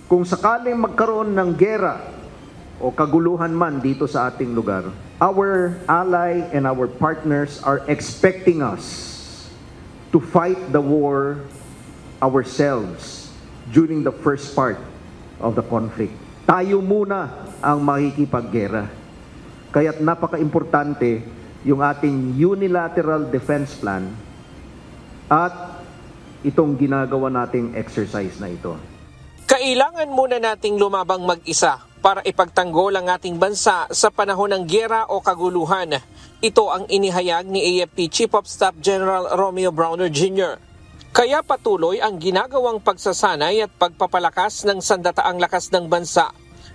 kung sakaling magkaroon ng gera o kaguluhan man dito sa ating lugar, our ally and our partners are expecting us to fight the war ourselves during the first part of the conflict. Tayo muna ang makikipaggera. Kaya't napaka-importante yung ating unilateral defense plan at itong ginagawa nating exercise na ito. Kailangan muna nating lumabang mag-isa para ipagtanggol ang ating bansa sa panahon ng giyera o kaguluhan. Ito ang inihayag ni AFP Chief of Staff General Romeo Browner Jr. Kaya patuloy ang ginagawang pagsasanay at pagpapalakas ng sandataang lakas ng bansa,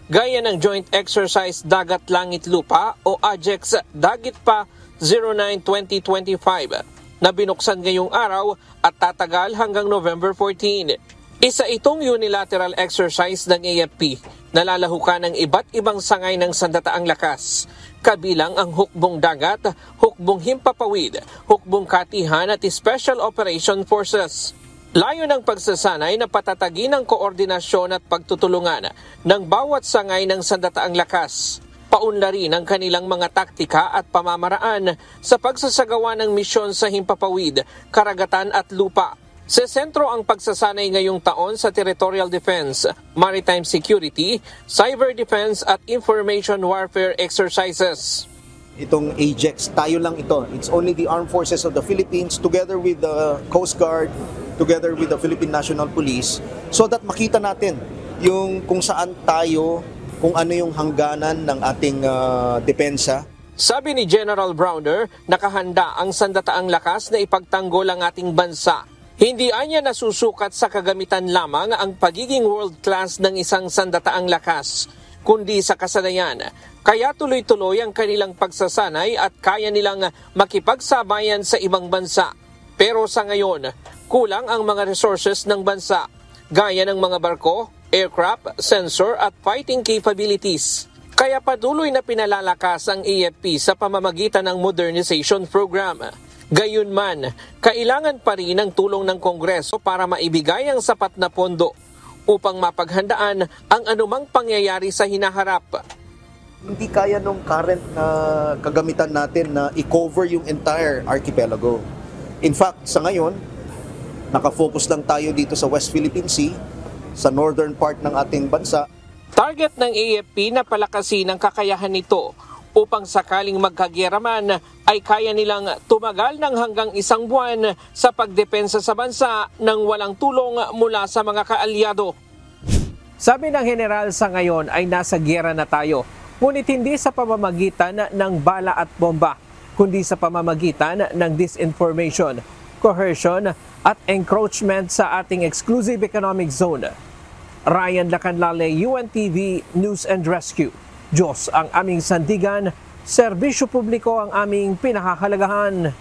gaya ng Joint Exercise Dagat Langit Lupa o AJEX Dagit Pa 09-2025 na binuksan ngayong araw at tatagal hanggang November 14. Isa itong unilateral exercise ng AFP na lalahukan ng iba't ibang sangay ng sandataang lakas, kabilang ang hukbong dagat, hukbong himpapawid, hukbong katihan at Special Operation Forces. Layo ng pagsasanay na patatagin ang koordinasyon at pagtutulungan ng bawat sangay ng sandataang lakas. Paunlari ng kanilang mga taktika at pamamaraan sa pagsasagawa ng misyon sa himpapawid, karagatan at lupa. Sa sentro ang pagsasanay ngayong taon sa territorial defense, maritime security, cyber defense at information warfare exercises. Itong AJEX, tayo lang ito. It's only the Armed Forces of the Philippines together with the Coast Guard, together with the Philippine National Police, so that makita natin yung kung saan tayo, kung ano yung hangganan ng ating depensa. Sabi ni General Browner, nakahanda ang sandataang lakas na ipagtanggol ang ating bansa. Hindi anya nasusukat sa kagamitan lamang ang pagiging world-class ng isang sandataang lakas, kundi sa kasanayan. Kaya tuloy-tuloy ang kanilang pagsasanay at kaya nilang makipagsabayan sa ibang bansa. Pero sa ngayon, kulang ang mga resources ng bansa, gaya ng mga barko, aircraft, sensor at fighting capabilities. Kaya patuloy na pinalalakas ang AFP sa pamamagitan ng modernization program. Gayunman, kailangan pa rin ang tulong ng Kongreso para maibigay ang sapat na pondo upang mapaghandaan ang anumang pangyayari sa hinaharap. Hindi kaya nung current na kagamitan natin na i-cover yung entire archipelago. In fact, sa ngayon, nakafocus lang tayo dito sa West Philippine Sea, sa northern part ng ating bansa. Target ng AFP na palakasin ang kakayahan nito upang sakaling magkagera man ay kaya nilang tumagal ng hanggang 1 buwan sa pagdepensa sa bansa nang walang tulong mula sa mga kaalyado. Sabi ng general, sa ngayon ay nasa gera na tayo, ngunit hindi sa pamamagitan ng bala at bomba, kundi sa pamamagitan ng disinformation, coercion at encroachment sa ating exclusive economic zone. Ryan Lacanlale, UNTV News and Rescue. Diyos ang aming sandigan, serbisyo publiko ang aming pinakahalagahan.